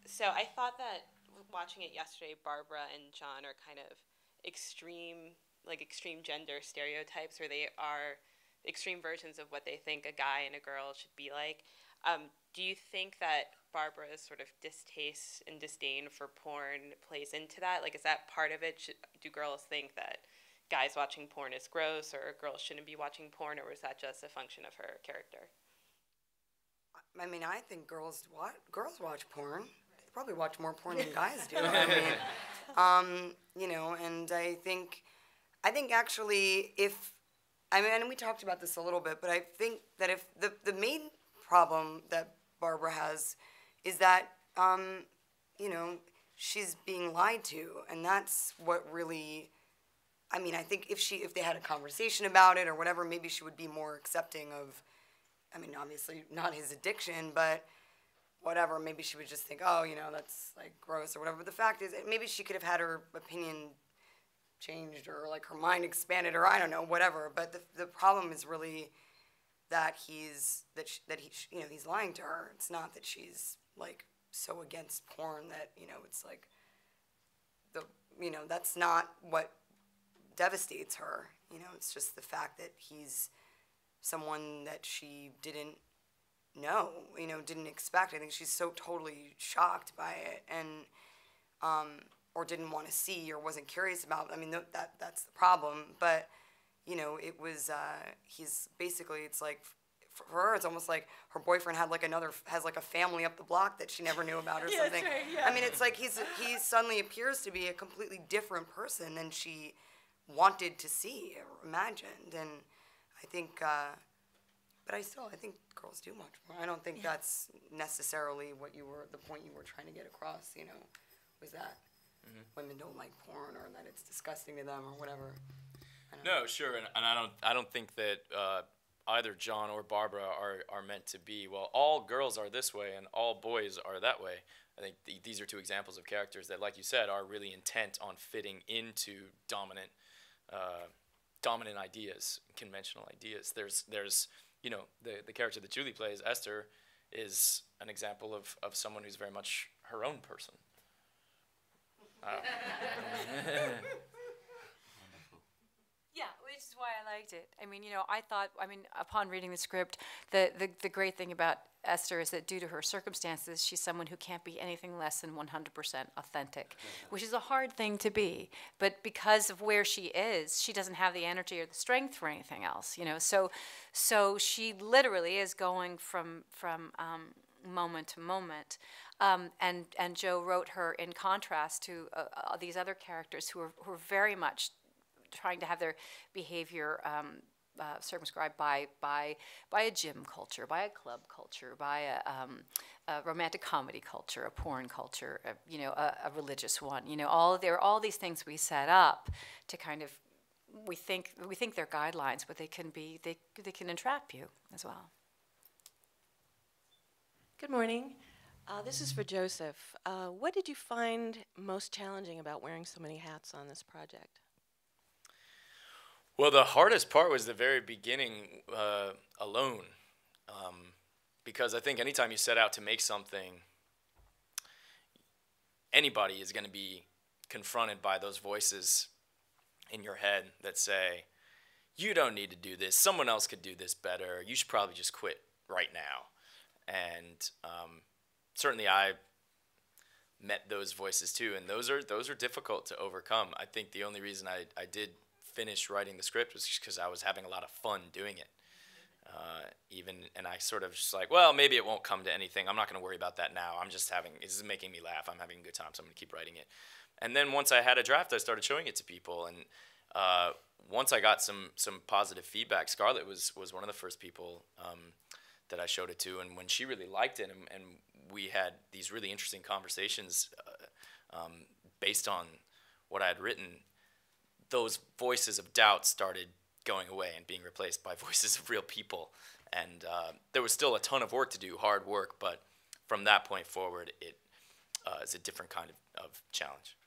So I thought that watching it yesterday, Barbara and Jon are kind of extreme gender stereotypes, where they are extreme versions of what they think a guy and a girl should be like. Do you think that Barbara's sort of distaste and disdain for porn plays into that? Like, is that part of it? Do girls think that guys watching porn is gross, or girls shouldn't be watching porn, or was that just a function of her character? I mean, I think girls watch porn. They probably watch more porn than guys do. I mean, you know, and I think actually, if I mean, and we talked about this a little bit, but I think that if the main problem that Barbara has is that, you know, she's being lied to, and that's what really. I mean, I think if they had a conversation about it or whatever, maybe she would be more accepting of. I mean, obviously not his addiction, but whatever. Maybe she would just think, oh, you know, that's like gross or whatever. But the fact is, maybe she could have had her opinion changed or like her mind expanded or I don't know, whatever. But the problem is really that he's lying to her. It's not that she's like so against porn that, you know, it's like that's not what devastates her. You know, it's just the fact that he's someone that she didn't know, you know, didn't expect. I think she's so totally shocked by it, and or didn't want to see or wasn't curious about. I mean, that's the problem. But you know, it was he's basically, it's like for her, it's almost like her boyfriend has like a family up the block that she never knew about or something. That's right, yeah. I mean, it's like he suddenly appears to be a completely different person than she wanted to see or imagined, and I think, but I think girls do much more. I don't think that's necessarily the point you were trying to get across, you know, was that women don't like porn or that it's disgusting to them or whatever. No, sure, and I don't think that either Jon or Barbara are meant to be, well, all girls are this way and all boys are that way. I think these are two examples of characters that, like you said, are really intent on fitting into dominant ideas, conventional ideas. There's you know, the character that Julie plays, Esther, is an example of someone who's very much her own person. Yeah, which is why I liked it. I mean, you know, upon reading the script, the great thing about Esther is that due to her circumstances, she's someone who can't be anything less than 100% authentic, which is a hard thing to be. But because of where she is, she doesn't have the energy or the strength for anything else, you know. So she literally is going from moment to moment. And Joe wrote her in contrast to these other characters who are very much trying to have their behavior circumscribed by a gym culture, by a club culture, by a romantic comedy culture, a porn culture, you know, a religious one. You know, there are all these things we set up to kind of we think they're guidelines, but they can entrap you as well. Good morning. This is for Joseph. What did you find most challenging about wearing so many hats on this project? Well, the hardest part was the very beginning alone, because I think anytime you set out to make something, anybody is going to be confronted by those voices in your head that say, you don't need to do this, someone else could do this better, you should probably just quit right now. And certainly I met those voices too, and those are difficult to overcome. I think the only reason I did finish writing the script was just because I was having a lot of fun doing it. And I sort of just like, well, maybe it won't come to anything. I'm not going to worry about that now. This is making me laugh. I'm having a good time, so I'm going to keep writing it. And then once I had a draft, I started showing it to people. And once I got some positive feedback, Scarlett was one of the first people that I showed it to. And when she really liked it, and we had these really interesting conversations based on what I had written, those voices of doubt started going away and being replaced by voices of real people. And there was still a ton of work to do, hard work, but from that point forward, it is a different kind of challenge.